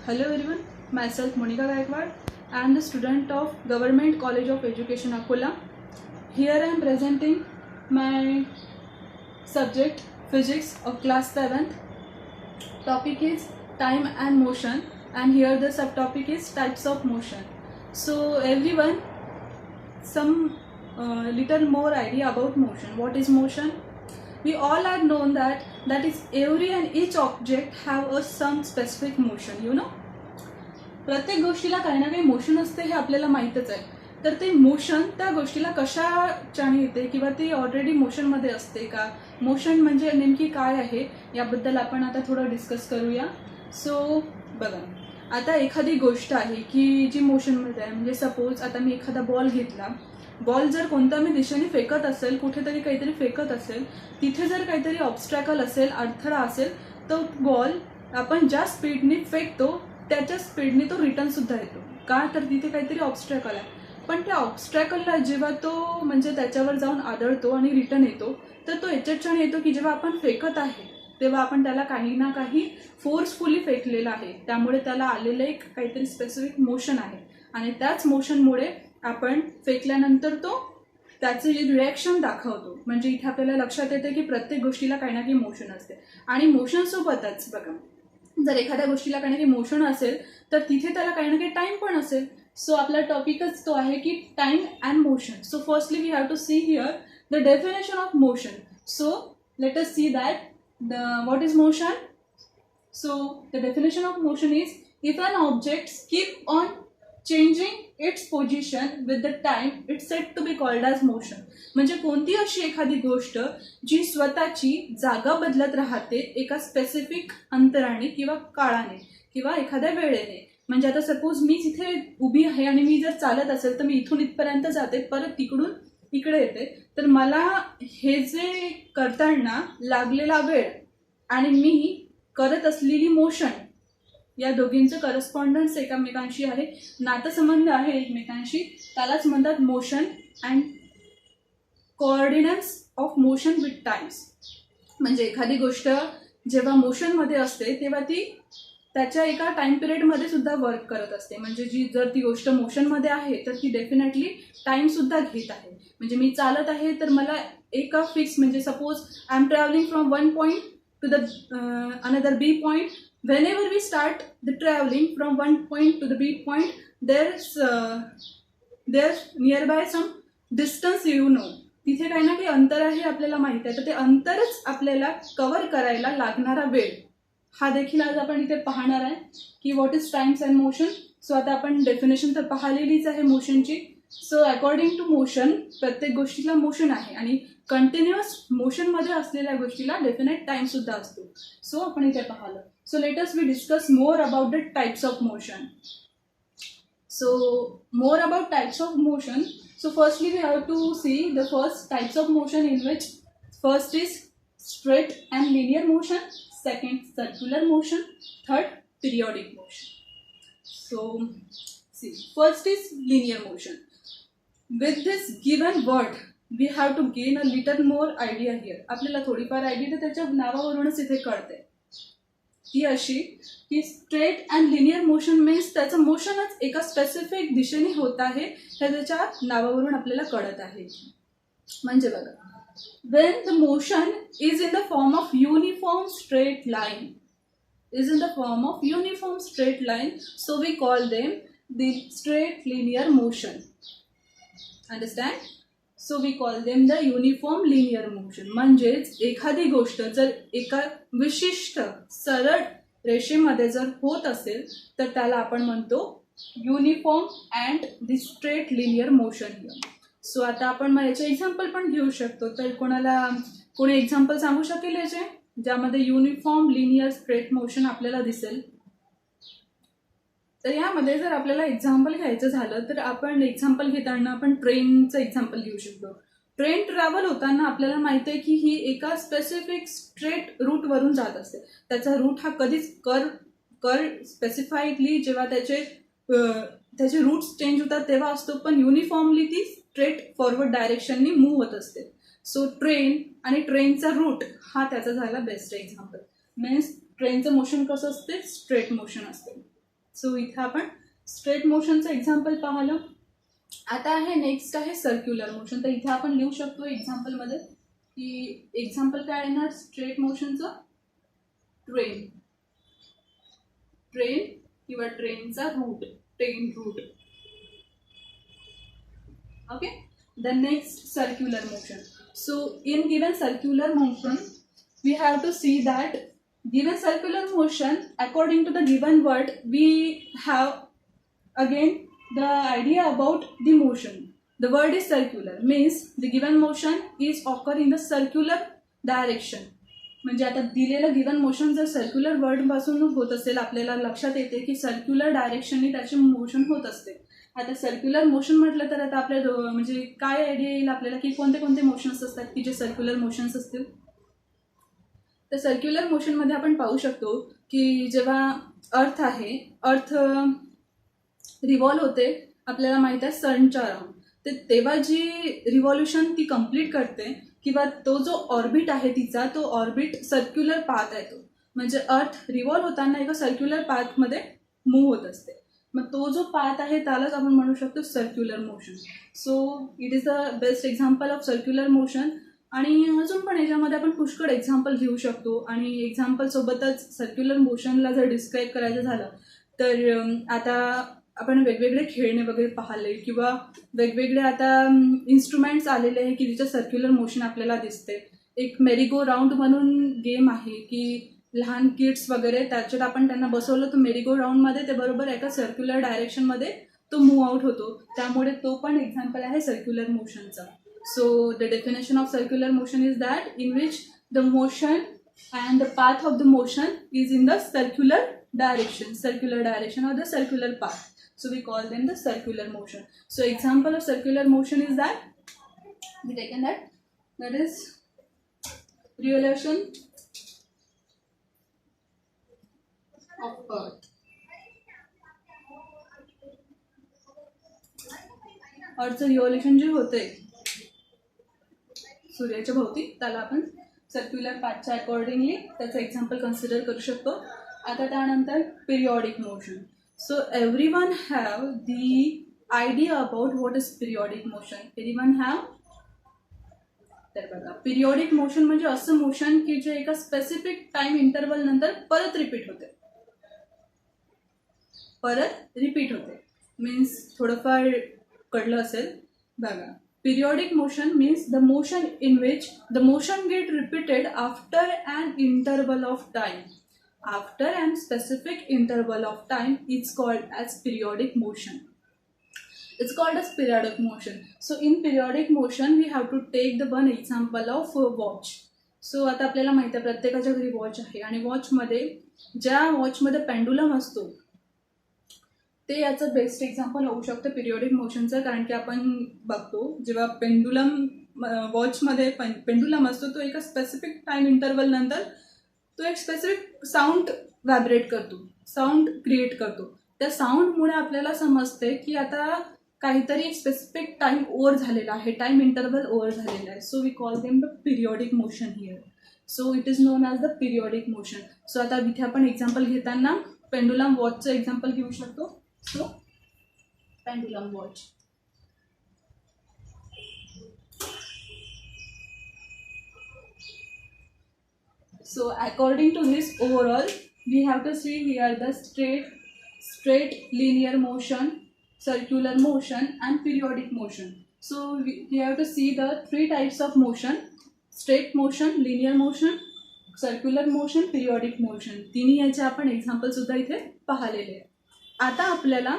Hello everyone, myself Monica Gaikwad. I am the student of Government College of Education Akola. Here I am presenting my subject physics of class 7th. Topic is time and motion, and here the subtopic is types of motion. So everyone, some little more idea about motion. What is motion? We all have known that is every and each object have a some specific motion. प्रत्येक गोष्टीला काही ना काही motion असते हे आपल्याला माहीतच आहे. तर ते मोशन त्या गोष्टीला कशाच्याने येते किंवा ती ऑलरेडी मोशनमध्ये असते का, मोशन म्हणजे नेमकी काय आहे याबद्दल आपण आता थोडं डिस्कस करूया. सो बघा, आता एखादी गोष्ट आहे की जी मोशनमध्ये आहे. म्हणजे सपोज आता मी एखादा बॉल घेतला, बॉल जर कोणत्या मी दिशेने फेकत असेल, कुठेतरी काहीतरी फेकत असेल, तिथे जर काहीतरी ऑब्स्ट्रॅकल असेल, अडथळा असेल, तर बॉल आपण ज्या स्पीडने फेकतो त्याच्या स्पीडने तो रिटर्न सुद्धा येतो. का तर तिथे काहीतरी ऑब्स्ट्रॅकल आहे. पण त्या ऑब्स्ट्रॅकलला जेव्हा तो म्हणजे त्याच्यावर जाऊन आदळतो आणि रिटर्न येतो, तर तो याच्याने येतो की जेव्हा आपण फेकत आहे तेव्हा आपण त्याला काही ना काही फोर्सफुली फेकलेलं आहे, त्यामुळे त्याला आलेलं एक काहीतरी स्पेसिफिक मोशन आहे. आणि त्याच मोशनमुळे आपण फेकल्यानंतर तो त्याचे जे रिॲक्शन दाखवतो. म्हणजे इथे आपल्याला लक्षात येते की प्रत्येक गोष्टीला काही ना काही मोशन असते. आणि मोशनसोबतच बघा, जर एखाद्या गोष्टीला काही ना काही मोशन असेल तर तिथे त्याला काही ना काही टाइम पण असेल. सो आपला टॉपिकच तो आहे की time and motion. So firstly we have to see here the definition of motion. So let us see that what is motion. So the definition of motion is if an object keep on changing its position with the time it's said to be called as motion. म्हणजे कोणती अशी एखादी गोष्ट जी स्वतःची जागा बदलत राहते एका स्पेसिफिक अंतराने किंवा काळाने किंवा एखाद्या वेळेने. म्हणजे आता सपोज मी तिथे उभी आहे आणि मी जर चालत असेल तर मी इथून इथपर्यंत जाते, परत तिकडून इकडे येते, तर मला हे जे करताना लागलेला वेळ आणि मी करत असलेली मोशन या दोघींचं करस्पॉन्डन्स एकमेकांशी आहे, नातेसंबंध आहे एकमेकांशी, त्यालाच म्हणतात motion and coordination of motion with times. म्हणजे एखादी गोष्ट जेव्हा मोशनमध्ये असते तेव्हा ती त्याच्या एका टाइम पिरियडमध्ये सुद्धा वर्क करत असते. म्हणजे जर ती गोष्ट मोशनमध्ये आहे तर ती डेफिनेटली टाइम सुद्धा घेत आहे. म्हणजे मी चालत आहे तर मला एका फिक्स, म्हणजे suppose I am travelling from one point to the another B point. Whenever we start the traveling from one point to the B point, there's nearby some distance, तिथे काही ना काही अंतर आहे आपल्याला माहिती आहे. तर ते अंतरच आपल्याला कव्हर करायला लागणारा वेळ हा देखील आज आपण इथे पाहणार आहे की what is times and motion. सो आता आपण डेफिनेशन तर पाहिलेलीच आहे मोशनची. सो अकॉर्डिंग टू मोशन प्रत्येक गोष्टीला मोशन आहे आणि कंटिन्युअस मोशनमध्ये असलेल्या गोष्टीला डेफिनेट टाइम सुद्धा असतो. सो आपण इथे पाहिलं. So let us we discuss more about the types of motion. So more about types of motion. So firstly we have to see the first types of motion, in which first is straight and linear motion, second circular motion, third periodic motion. So see, first is linear motion. With this given word we have to gain a little more idea here. आपल्याला थोडीफार idea तर त्याच्या नावावरूनच इथे कळते. ती अशी की straight and linear motion means त्याचं मोशनच एका स्पेसिफिक दिशेने होत आहे हे त्याच्या नावावरून आपल्याला कळत आहे. म्हणजे बघा, when the motion is in the form of uniform straight line, so we call them the straight linear motion. Understand? So we call them the uniform linear motion. म्हणजेच एखादी गोष्ट जर एका विशिष्ट सरळ रेषेमध्ये जर होत असेल तर त्याला आपण म्हणतो uniform and the straight linear motion. सो आता आपण याचे एक्झाम्पल पण घेऊ शकतो. तर कोणी एक्झाम्पल सांगू शकेल याचे ज्यामध्ये युनिफॉर्म लिनियर स्ट्रेट मोशन आपल्याला दिसेल? तर यामध्ये जर आपल्याला एक्झाम्पल घ्यायचं झालं तर आपण एक्झाम्पल घेताना आपण ट्रेनचं एक्झाम्पल घेऊ शकतो. ट्रेन ट्रॅव्हल होताना आपल्याला माहिती आहे की ही एका स्पेसिफिक स्ट्रेट रूटवरून जात असते. त्याचा रूट हा कधीच कर स्पेसिफाईडली जेव्हा त्याचे रूट्स चेंज होतात तेव्हा असतो, पण युनिफॉर्मली ती स्ट्रेट फॉरवर्ड डायरेक्शननी मूव्ह होत असते. सो ट्रेन आणि ट्रेनचा रूट हा त्याचा झाला बेस्ट एक्झाम्पल. मीन्स ट्रेनचं मोशन कसं असते? स्ट्रेट मोशन असते. सो इथे आपण स्ट्रेट मोशनचं एक्झाम्पल पाहिलं. आता आहे नेक्स्ट आहे सर्क्युलर मोशन. तर इथे आपण लिहू शकतो एक्झाम्पलमध्ये की एक्झाम्पल काय येणार स्ट्रेट मोशनचं, ट्रेन किंवा ट्रेनचा route, train route. Okay, the next circular motion. So in given circular motion we have to see that given circular motion, according to the given word, we have again the idea about the motion. The word is circular, means the given motion is occur in the circular direction. म्हणजे आता दिलेलं given motion जर circular word पासून होत असेल, आपल्याला लक्षात येते की सर्क्युलर डायरेक्शनने त्याचे मोशन होत असते. आता सर्क्युलर मोशन म्हटलं तर आता आपल्या म्हणजे काय आयडिया येईल आपल्याला की कोणते कोणते मोशन्स असतात की जे सर्क्युलर मोशन्स असतील. तर सर्क्युलर मोशनमध्ये आपण पाहू शकतो की जेव्हा अर्थ आहे, अर्थ रिव्हॉल्व होते, आपल्याला माहीत आहे सनच्या अराउंड, तर तेव्हा जी रिव्हॉल्युशन ती कंप्लीट करते किंवा तो जो ऑर्बिट आहे तिचा, तो ऑर्बिट सर्क्युलर पाथ आहे. तो म्हणजे अर्थ रिव्हॉल्व होताना एका सर्क्युलर पाथमध्ये मूव्ह होत असते. मग तो जो पाथ आहे त्यालाच आपण म्हणू शकतो circular motion. So it is the best example of circular motion. आणि अजून पण याच्यामध्ये आपण पुष्कळ एक्झाम्पल घेऊ शकतो. आणि एक्झाम्पलसोबतच सर्क्युलर मोशनला जर डिस्क्राईब करायचं झालं तर आता आपण वेगवेगळे खेळणे वगैरे पाहिले किंवा वेगवेगळे आता इन्स्ट्रुमेंट्स आलेले आहे की जिचं सर्क्युलर मोशन आपल्याला दिसते. एक मेरीगो राऊंड म्हणून गेम आहे की लहान किड्स वगैरे त्याच्यात आपण त्यांना बसवलं तर मेरीगो राऊंडमध्ये ते बरोबर एका सर्क्युलर डायरेक्शनमध्ये तो मूव्ह आउट होतो. त्यामुळे तो पण एक्झाम्पल आहे सर्क्युलर मोशनचा. So the definition of circular motion is that in which the motion and the path of the motion is in the circular direction or the circular path. So we call them the circular motion. So example of circular motion is that we taken that is revolution of earth. अर्थचं revolution जे होते सूर्याच्या भोवती त्याला आपण circular पाथच्या accordingly त्याचं example consider करू शकतो. आता त्यानंतर periodic motion. So everyone have the idea about what is periodic motion. Everyone have. तर बघा पिरियॉडिक मोशन म्हणजे असं मोशन की जे एका स्पेसिफिक टाइम इंटरवल नंतर परत रिपीट होते. मीन्स थोडंफार कळलं असेल बघा. Periodic motion means the motion in which the motion get repeated after an interval of time. After an specific interval of time, it's called as periodic motion. It's called as periodic motion. So in periodic motion, we have to take the one example of watch. So आता आपल्याला माहिती आहे प्रत्येकाच्या घरी watch आहे आणि वॉचमध्ये ज्या वॉचमध्ये pendulum असतो ते याचं बेस्ट एक्झाम्पल होऊ शकतं पिरियॉडिक मोशनचं. कारण की आपण बघतो जेव्हा पेंडुलम वॉचमध्ये पेंडुलम असतो तो एका स्पेसिफिक टाइम इंटरवल नंतर तो एक स्पेसिफिक साऊंड व्हायब्रेट करतो, साऊंड क्रिएट करतो. त्या साऊंडमुळे आपल्याला समजते की आता काहीतरी एक स्पेसिफिक टाइम ओव्हर झालेला आहे, टाइम इंटरवल ओव्हर झालेला आहे. So we call them the periodic motion here. So it is known as the periodic motion. सो आता इथे आपण एक्झाम्पल घेताना पेंडुलम वॉचचं एक्झाम्पल घेऊ शकतो. So, pendulum watch. So, according to this overall, we have to see here the straight linear motion, circular motion and periodic motion. So, we have to see the three types of motion: straight motion, linear motion, circular motion, periodic motion. तिन्ही याचे आपण example सुद्धा इथे पाहिलेले आहे. आता आपल्याला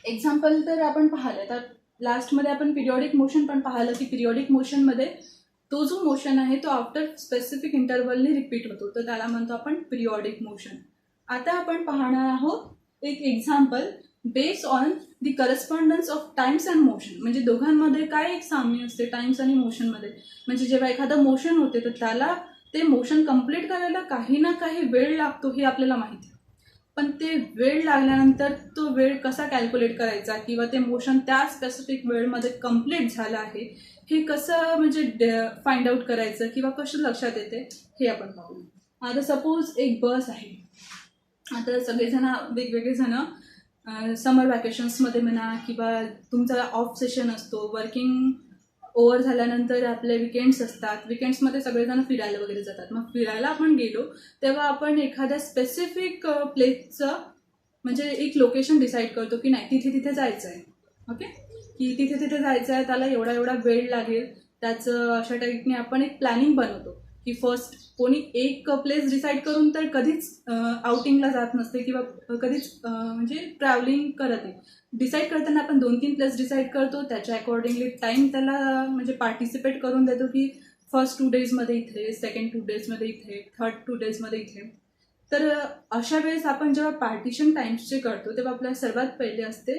example तर आपण पाहिलं, तर लास्टमध्ये आपण पिरियॉडिक मोशन पण पाहिलं की पिरियॉडिक मोशनमध्ये तो जो मोशन आहे तो आफ्टर स्पेसिफिक इंटरवलने रिपीट होतो, तर त्याला म्हणतो आपण पिरियॉडिक मोशन. आता आपण पाहणार आहोत एक example based on the correspondence of times and motion. म्हणजे दोघांमध्ये काय एक साम्य असते टाइम्स आणि मोशनमध्ये. म्हणजे जेव्हा एखादं मोशन होते तर त्याला ते मोशन कंप्लीट करायला काही ना काही वेळ लागतो हे आपल्याला माहिती आहे. पण ते वेळ लागल्यानंतर तो वेळ कसा कॅल्क्युलेट करायचा किंवा ते मोशन त्या स्पेसिफिक वेळमध्ये कंप्लीट झालं आहे हे कसं म्हणजे फाइंड आउट करायचं किंवा कसं लक्षात येते हे आपण पाहू. आता सपोज एक बस आहे आता सगळेजण वेगवेगळे जण समर वॅकेशन्समध्ये म्हणा किंवा तुमचा ऑफ सेशन असतो, वर्किंग ओव्हर झाल्यानंतर आपले विकेंड्स असतात, विकेंड्समध्ये सगळेजण फिरायला वगैरे जातात. मग फिरायला आपण गेलो तेव्हा आपण एखाद्या स्पेसिफिक प्लेसचं म्हणजे एक लोकेशन डिसाईड करतो की नाही तिथे जायचं आहे. ओके, की तिथे जायचं आहे, त्याला एवढा वेळ लागेल, त्याचं अशा टाईपने आपण एक प्लॅनिंग बनवतो की फर्स्ट कोणी एक प्लेस डिसाईड करून तर कधीच आउटिंगला जात नसते किंवा कधीच म्हणजे ट्रॅव्हलिंग करत नाही. डिसाईड करताना आपण 2-3 प्लेस डिसाईड करतो, त्याच्या अकॉर्डिंगली टाईम त्याला म्हणजे पार्टिसिपेट करून देतो की फर्स्ट 2 डेजमध्ये इथे, सेकंड 2 डेजमध्ये इथे, थर्ड 2 डेजमध्ये इथे. तर अशा वेळेस आपण जेव्हा पार्टिशन टाईम्सचे करतो तेव्हा आपल्याला सर्वात पहिले असते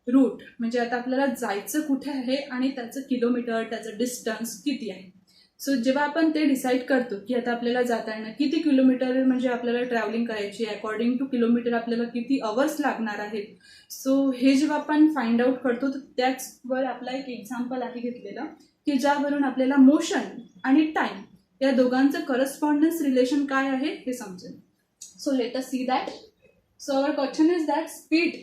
रूट, म्हणजे आता आपल्याला जायचं कुठे आहे आणि त्याचं किलोमीटर, त्याचं डिस्टन्स किती आहे. सो जेव्हा आपण ते डिसाईड करतो की आता आपल्याला जाताना किती किलोमीटर म्हणजे आपल्याला ट्रॅव्हलिंग करायची आहे, अकॉर्डिंग टू किलोमीटर आपल्याला किती अवर्स लागणार आहेत. सो हे जेव्हा आपण फाइंड आउट करतो तर त्याचवर आपला एक एक्झाम्पल आहे घेतलेला की ज्यावरून आपल्याला मोशन आणि टाईम या दोघांचं करस्पॉन्डन्स रिलेशन काय आहे हे समजेल. So let us see that. So our question is that speed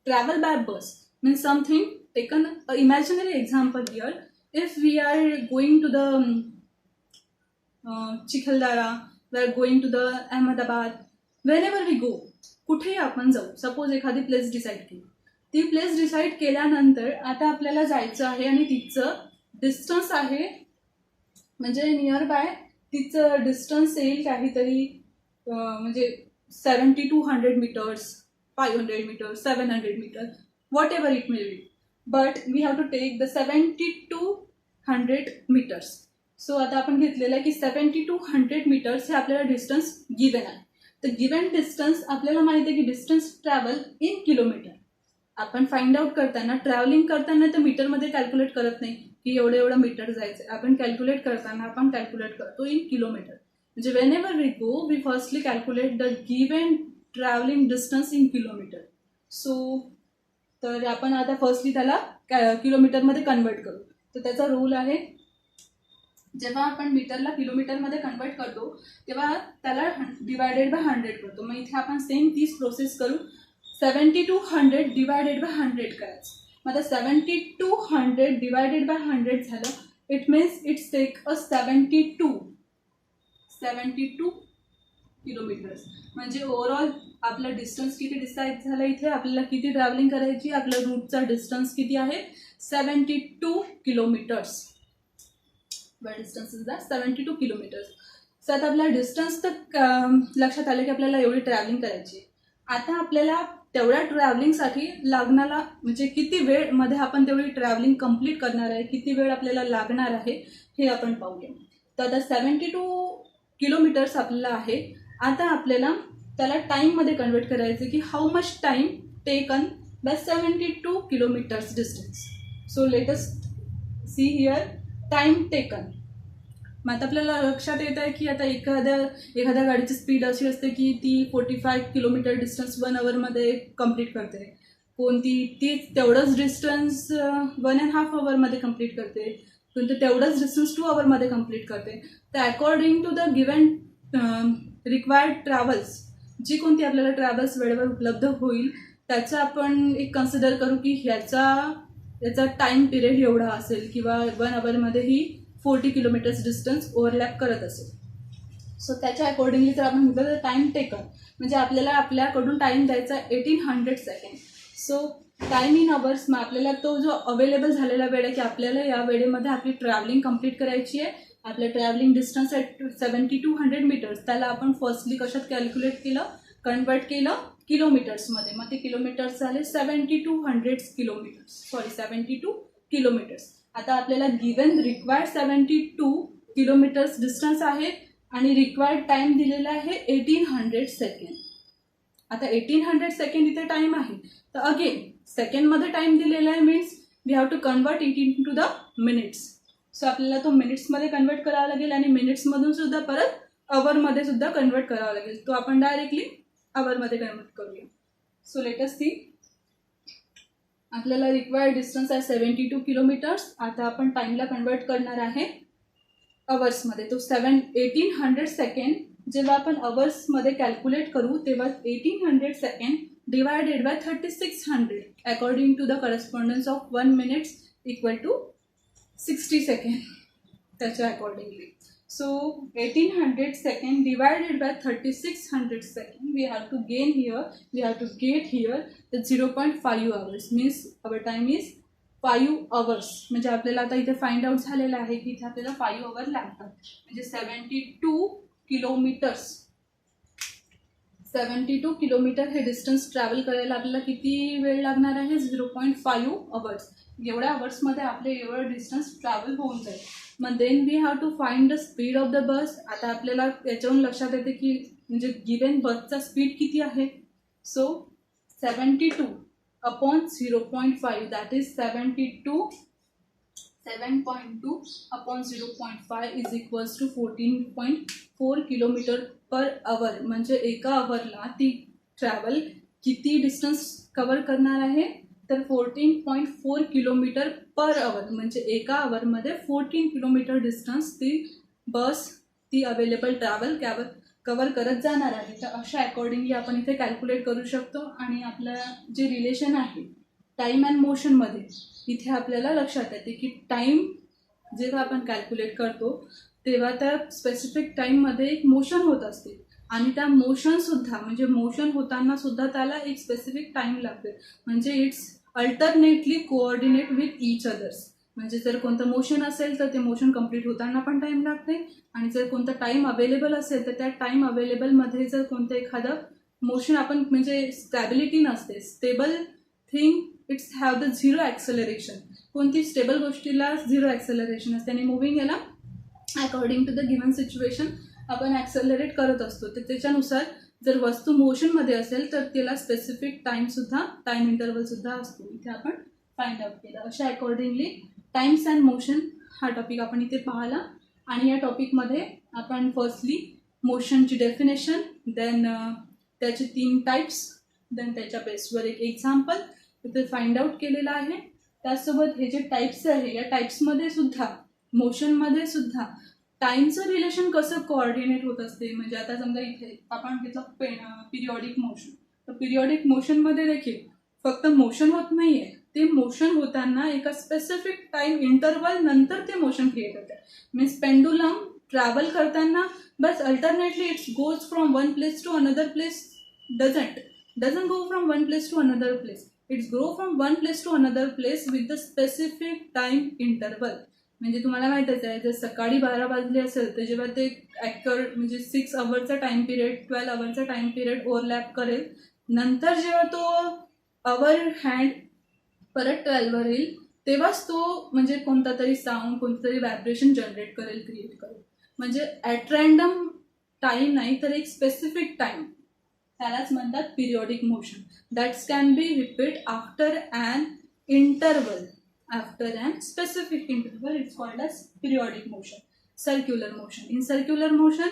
travel by bus means something taken imaginary example here. If we are going to the Chikaldara, we are going to the Ahmedabad, whenever we go, कुठेही आपण जाऊ, suppose एखादी place decide केली, ती place decide केल्यानंतर आता आपल्याला जायचं आहे आणि तिचं डिस्टन्स आहे म्हणजे नियर बाय तिचं डिस्टन्स येईल काहीतरी म्हणजे 70-100 metres, 500 metres, 700 metres, whatever it may be, but we have to take the 70-100 meters. So आता आपण घेतलेलं आहे की 70-100 मीटर्स हे आपल्याला डिस्टन्स गिवन आहे. तर गिवन डिस्टन्स आपल्याला माहिती आहे की डिस्टन्स ट्रॅव्हल इन किलोमीटर. आपण फाइंड आउट करताना ट्रॅव्हलिंग करताना तर मीटरमध्ये कॅल्क्युलेट करत नाही की एवढं मीटर जायचं आहे. आपण कॅल्क्युलेट करताना आपण कॅल्क्युलेट करतो इन किलोमीटर. म्हणजे whenever we go we firstly calculate the given travelling distance in kilometre. So तर आपण आता फर्स्टली त्याला किलोमीटरमध्ये कन्वर्ट करू. तर त्याचा रूल आहे जेव्हा आपण मीटरला किलोमीटरमध्ये कन्वर्ट करतो तेव्हा त्याला डिवायडेड बाय 100 करतो. मग इथे आपण सेम तीच प्रोसेस करू. 70-100 डिवायडेड बाय 100 करायचं. मग आता 70-100 डिवायडेड बाय 100 झालं. It means it's take a 72 kilometres. म्हणजे ओव्हरऑल आपलं डिस्टन्स किती डिसाईड झालं, इथे आपल्याला किती ट्रॅव्हलिंग करायची, आपल्या रूटचा डिस्टन्स किती आहे 72 kilometres. Distance is that 72 kilometres. So आता आपला डिस्टन्स तर लक्षात आलं की आपल्याला एवढी ट्रॅव्हलिंग करायची. आता आपल्याला तेवढ्या ट्रॅव्हलिंगसाठी लागणारा म्हणजे किती वेळमध्ये आपण तेवढी ट्रॅव्हलिंग कंप्लीट करणार आहे, किती वेळ आपल्याला लागणार आहे हे आपण पाहूया. तर आता 72 किलोमीटर्स आपल्याला आहे. आता आपल्याला त्याला टाईममध्ये कन्वर्ट करायचं की how much time taken by 72 kilometres distance. So let us see here time taken. मग आता आपल्याला लक्षात येत आहे की आता एखाद्या गाडीची स्पीड अशी असते की ती 45 किलोमीटर डिस्टन्स 1 आवरमध्ये कंप्लीट करते, ती तेवढंच डिस्टन्स 1.5 आवरमध्ये कंप्लीट करते, कोणतं तेवढंच डिस्टन्स 2 आवरमध्ये कंप्लीट करते. तर according to the given required travels, जी कोणती आपल्याला ट्रॅव्हल्स वेळेवर उपलब्ध होईल त्याचं आपण एक कन्सिडर करू की याचा टाईम पिरियड एवढा असेल किंवा 1 आवरमध्ये ही 40 किलोमीटर्स डिस्टन्स ओव्हरलॅप करत असेल. सो त्याच्या अकॉर्डिंगली जर आपण म्हटलं तर टाईम टेकन म्हणजे आपल्याला आपल्याकडून टाईम द्यायचा 1800 second. So time in hours मग आपल्याला तो जो अवेलेबल झालेला वेळ आहे की आपल्याला या वेळेमध्ये आपली ट्रॅव्हलिंग कंप्लीट करायची आहे. आपलं ट्रॅव्हलिंग डिस्टन्स आहे 70-100 मीटर्स. त्याला आपण फर्स्टली कशात कॅल्क्युलेट केलं, कन्वर्ट केलं किलोमीटर्समध्ये. मग ते किलोमीटर्स झाले 72 किलोमीटर्स. आता आपल्याला गिवन रिक्वायर्ड 72 किलोमीटर्स डिस्टन्स आहे आणि रिक्वायर्ड टाईम दिलेला आहे 1800 सेकंड. आता 1800 सेकंड इथे टाईम आहे. तर अगेन सेकंडमध्ये टाईम दिलेला आहे means we have to convert it in to the minutes. So आपल्याला तो मिनिट्समध्ये कन्वर्ट करावा लागेल आणि मिनिट्समधून सुद्धा परत अवरमध्ये सुद्धा कन्वर्ट करावा लागेल. तो आपण डायरेक्टली अवरमध्ये कन्वर्ट करूया. So let us see. आपल्याला रिक्वायर्ड डिस्टन्स आहे 72 किलोमीटर्स. आता आपण टाईमला कन्वर्ट करणार आहे अवर्समध्ये. तो 1800 सेकंड जेव्हा आपण अवर्समध्ये कॅल्क्युलेट करू तेव्हा 1800 second divided by 3600 according to the correspondence of 1 minutes equal to 60 second त्याच्या accordingly. So 1800 second divided by 3600 second, we have to gain here, we have to get here the 0.5 hours, means our time is 5 hours. म्हणजे आपल्याला आता इथे find out झालेलं आहे की इथे आपल्याला 5 आवर लागतात. म्हणजे 72 किलोमीटर्स 72 किलोमीटर हे डिस्टन्स ट्रॅव्हल करायला आपल्याला किती वेळ लागणार आहे? 0.5 आवर्स. एवढ्या आवर्समध्ये आपले एवढं डिस्टन्स ट्रॅव्हल होऊन जाईल. मग then we have to find the speed of the bus. आता आपल्याला याच्यावरून लक्षात येते की म्हणजे गिवन बसचा स्पीड किती आहे. So 72 upon 0.5 that is 7.2 upon 0.5 is equals to 14.4 kilometre per hour. म्हणजे एका आवरला ती ट्रॅव्हल किती डिस्टन्स कव्हर करणार आहे तर 14.4 किलोमीटर पर आवर. म्हणजे एका आवरमध्ये 14 किलोमीटर डिस्टन्स ती बस ती अवेलेबल ट्रॅव्हल कवर करत जाणार आहे. तर अशा अकॉर्डिंगली आपण इथे कॅल्क्युलेट करू शकतो. आणि आपलं जे रिलेशन आहे टाईम अँड मोशनमध्ये इथे आपल्याला लक्षात येते की टाईम जेव्हा आपण कॅल्क्युलेट करतो तेव्हा त्या स्पेसिफिक टाईममध्ये एक मोशन होत असते आणि त्या मोशनसुद्धा म्हणजे मोशन होताना सुद्धा त्याला एक स्पेसिफिक टाईम लागते. म्हणजे it's alternately coordinate with each others. म्हणजे जर कोणतं मोशन असेल तर ते मोशन कंप्लीट होताना पण टाईम लागते आणि जर कोणतं टाईम अवेलेबल असेल तर त्या टाईम अवेलेबलमध्ये जर कोणतं एखादं मोशन आपण म्हणजे स्टॅबिलिटी नसते. Stable thing it's have the zero acceleration. कोणती स्टेबल गोष्टीला झिरो ॲक्सेलरेशन असते आणि मुव्हिंग याला according to the given situation आपण ॲक्सेलरेट करत असतो. तर त्याच्यानुसार जर वस्तू मोशनमध्ये असेल तर त्याला स्पेसिफिक टाईम इंटरवलसुद्धा असतो. इथे आपण फाइंड आउट केलं. अशा अकॉर्डिंगली टाईम्स अँड मोशन हा टॉपिक आपण इथे पाहिला. आणि या टॉपिकमध्ये आपण फर्स्टली मोशनची डेफिनेशन, देन त्याचे 3 टाईप्स, देन त्याच्या बेसवर एक एक्झाम्पल इथे फाइंड आउट केलेलं आहे. त्याचसोबत हे जे टाईप्स आहे या टाईप्समध्ये सुद्धा मोशनमध्ये सुद्धा टाईमचं रिलेशन कसं कोऑर्डिनेट होत असते. म्हणजे आता समजा इथे आपण घेतलं पिरियॉडिक मोशन. तर पिरियॉडिक मोशनमध्ये देखील फक्त मोशन होत नाही आहे, ते मोशन होताना एका स्पेसिफिक टाईम इंटरवल नंतर ते मोशन क्रिएट होते. मीन्स पेंडुलम ट्रॅव्हल करताना बस alternately it's goes from one place to another place. Doesn't go from one place to another place. It's go from one place to another place with the specific time interval. म्हणजे तुम्हाला माहीतच आहे जर सकाळी 12 वाजले असेल तर जेव्हा ते म्हणजे 6 आवर्सचा टाईम पिरियड 12 आवर्सचा टाईम पिरियड ओव्हरलॅप करेल, नंतर जेव्हा तो आवर हँड परत 12वर येईल तेव्हाच तो म्हणजे कोणता तरी साऊंड कोणतं तरी व्हायब्रेशन जनरेट करेल, क्रिएट करेल. म्हणजे ॲट रँडम टाईम नाही तर एक स्पेसिफिक टाईम, त्यालाच म्हणतात periodic motion. That's can be repeat after an interval. After an specific interval, it's called as periodic motion. Circular motion. In circular motion,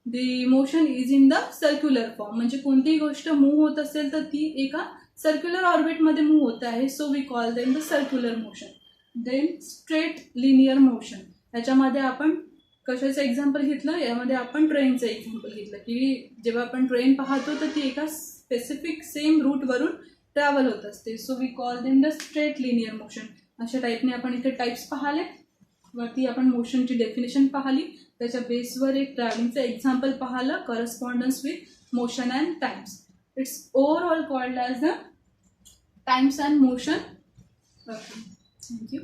the motion is in the circular form. म्हणजे कोणतीही गोष्ट move होत असेल तर ती एका circular ऑर्बिटमध्ये move होत आहे. So we call them the circular motion. Then straight linear motion. याच्यामध्ये आपण कशाचं एक्झाम्पल घेतलं, यामध्ये आपण ट्रेनचं एक्झाम्पल घेतलं की जेव्हा आपण ट्रेन पाहतो तर ती एका स्पेसिफिक सेम रूटवरून ट्रॅव्हल होत असते. So we call them the straight linear motion. अशा टाईपने आपण इथे टाईप्स पाहिले. वरती आपण मोशनची डेफिनेशन पाहिली, त्याच्या बेसवर एक ट्रॅव्हलिंगचं एक्झाम्पल पाहिलं, correspondence with motion and Times. It's overall called as the Times and motion. Thank you.